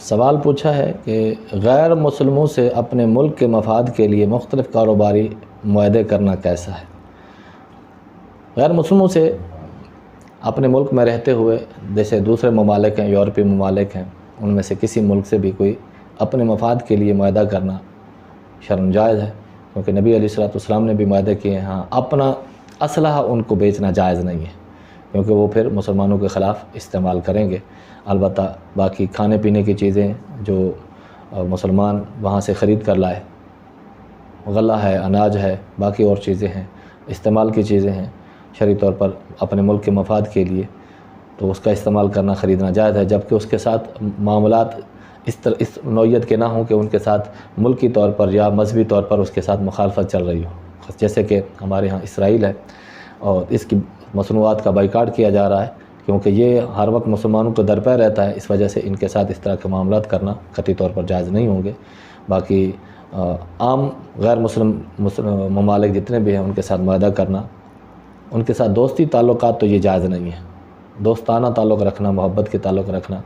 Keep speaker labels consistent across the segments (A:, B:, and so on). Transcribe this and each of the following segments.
A: سوال پوچھا ہے کہ غیر مسلموں سے اپنے ملک کے مفاد کے لیے مختلف کاروباری معاہدے کرنا کیسا ہے؟ غیر مسلموں سے اپنے ملک میں رہتے ہوئے جیسے دوسرے ممالک ہیں، یورپی ممالک ہیں، ان میں سے کسی ملک سے بھی کوئی اپنے مفاد کے لیے معاہدہ کرنا شرم جائز ہے، کیونکہ نبی علیہ الصلوۃ والسلام نے بھی معاہدے کیے ہیں۔ ہاں، اپنا اسلحہ ان کو بیچنا جائز نہیں ہے، کیونکہ وہ پھر مسلمانوں کے خلاف استعمال کریں گے۔ البتہ باقی کھانے پینے کی چیزیں جو مسلمان وہاں سے خرید کر لائے، غلہ ہے، اناج ہے، باقی اور چیزیں ہیں، استعمال کی چیزیں ہیں، شرعی طور پر اپنے ملک کے مفاد کے لیے، تو اس کا استعمال کرنا خریدنا جائز ہے، جبکہ اس کے ساتھ معاملات اس نوعیت کے نہ ہوں کہ ان کے ساتھ ملکی طور پر یا مذہبی طور پر اس کے ساتھ مخالفت چل رہی ہو، جیسے کہ ہمارے ہاں اسرائیل ہے اور اس کی مصنوعات کا بائیکاٹ کیا جا رہا ہے، کیونکہ یہ ہر وقت مسلمانوں کو درپے رہتا ہے، اس وجہ سے ان کے ساتھ اس طرح کے معاملات کرنا قطعی طور پر جائز نہیں ہوں گے۔ باقی عام غیر مسلم ممالک جتنے بھی ہیں ان کے ساتھ معاہدہ کرنا، ان کے ساتھ دوستی تعلقات تو یہ جائز نہیں ہے، دوستانہ تعلق رکھنا، محبت کے تعلق رکھنا،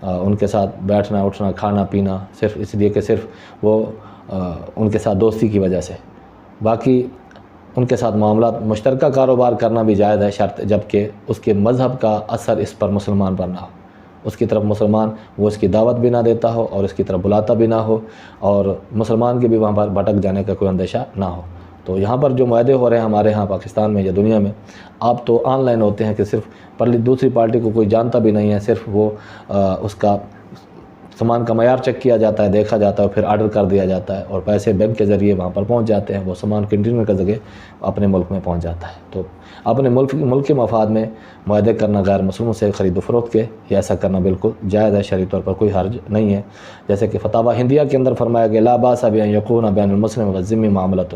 A: ان کے ساتھ بیٹھنا اٹھنا کھانا پینا صرف اس لیے کہ صرف وہ ان کے ساتھ دوستی کی وجہ سے، باقی ان کے ساتھ معاملات مشترکہ کاروبار کرنا بھی جائز ہے، شرط جبکہ اس کے مذہب کا اثر اس پر مسلمان پر نہ ہو، اس کی طرف مسلمان وہ اس کی دعوت بھی نہ دیتا ہو اور اس کی طرف بلاتا بھی نہ ہو، اور مسلمان کے بھی وہاں پر بھٹک جانے کا کوئی اندیشہ نہ ہو۔ تو یہاں پر جو معاہدے ہو رہے ہیں ہمارے ہاں پاکستان میں یا دنیا میں، آپ تو آن لائن ہوتے ہیں کہ صرف دوسری پارٹی کو کوئی جانتا بھی نہیں ہے، صرف وہ اس کا سامان کا معیار چیک کیا جاتا ہے، دیکھا جاتا ہے، پھر آرڈر کر دیا جاتا ہے اور پیسے بینک کے ذریعے وہاں پر پہنچ جاتے ہیں، وہ سامان کنٹینر کے ذریعے اپنے ملک میں پہنچ جاتا ہے۔ تو اپنے ملک کے مفاد میں معاہدے کرنا غیر مسلموں سے خرید و فروخت کے، یہ ایسا کرنا بالکل جائز ہے، شرعی طور پر کوئی حرج نہیں ہے، جیسے کہ فتاوی ہندیہ کے اندر فرمایا گیا لا باس بان یکون بین المسلم والذمی معاملۃ،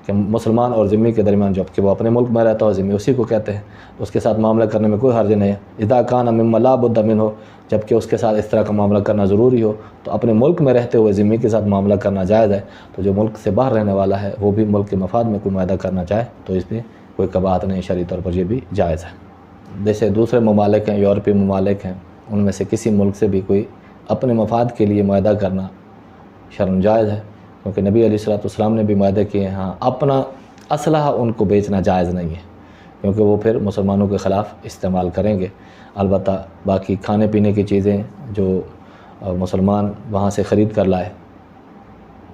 A: کہ مسلمان اور ذمی کے درمیان جب کہ وہ اپنے ملک میں رہتا ہو، ذمی اسی کو کہتے ہیں، اس کے ساتھ معاملہ کرنے میں کوئی حرج نہیں ہے۔ اذا کان مما لا بد منہ، جب کہ اس کے ساتھ اس طرح کا معاملہ کرنا ضروری ہو تو اپنے ملک میں رہتے ہوئے ذمی کے ساتھ معاملہ کرنا جائز ہے۔ تو جو ملک سے باہر رہنے والا ہے وہ بھی ملک کے مفاد میں کوئی معاہدہ کرنا چاہے تو اس میں کوئی قباحت نہیں، شرعی طور پر یہ بھی جائز ہے۔ جیسے دوسرے ممالک ہیں، یورپی ممالک ہیں، ان میں سے کسی ملک سے بھی کوئی اپنے مفاد کے لیے معاہدہ کرنا شرم جائز ہے، کیونکہ نبی علیہ الصلوۃ والسلام نے بھی معاہدے کیے ہیں۔ ہاں، اپنا اسلحہ ان کو بیچنا جائز نہیں ہے، کیونکہ وہ پھر مسلمانوں کے خلاف استعمال کریں گے۔ البتہ باقی کھانے پینے کی چیزیں جو مسلمان وہاں سے خرید کر لائے،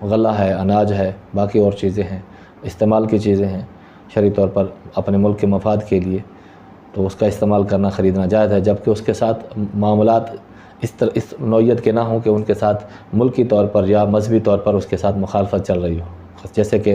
A: غلہ ہے، اناج ہے، باقی اور چیزیں ہیں، استعمال کی چیزیں ہیں، شرعی طور پر اپنے ملک کے مفاد کے لیے، تو اس کا استعمال کرنا خریدنا جائز ہے، جبکہ اس کے ساتھ معاملات اس نوعیت کے نہ ہوں کہ ان کے ساتھ ملکی طور پر یا مذہبی طور پر اس کے ساتھ مخالفت چل رہی ہو، جیسے کہ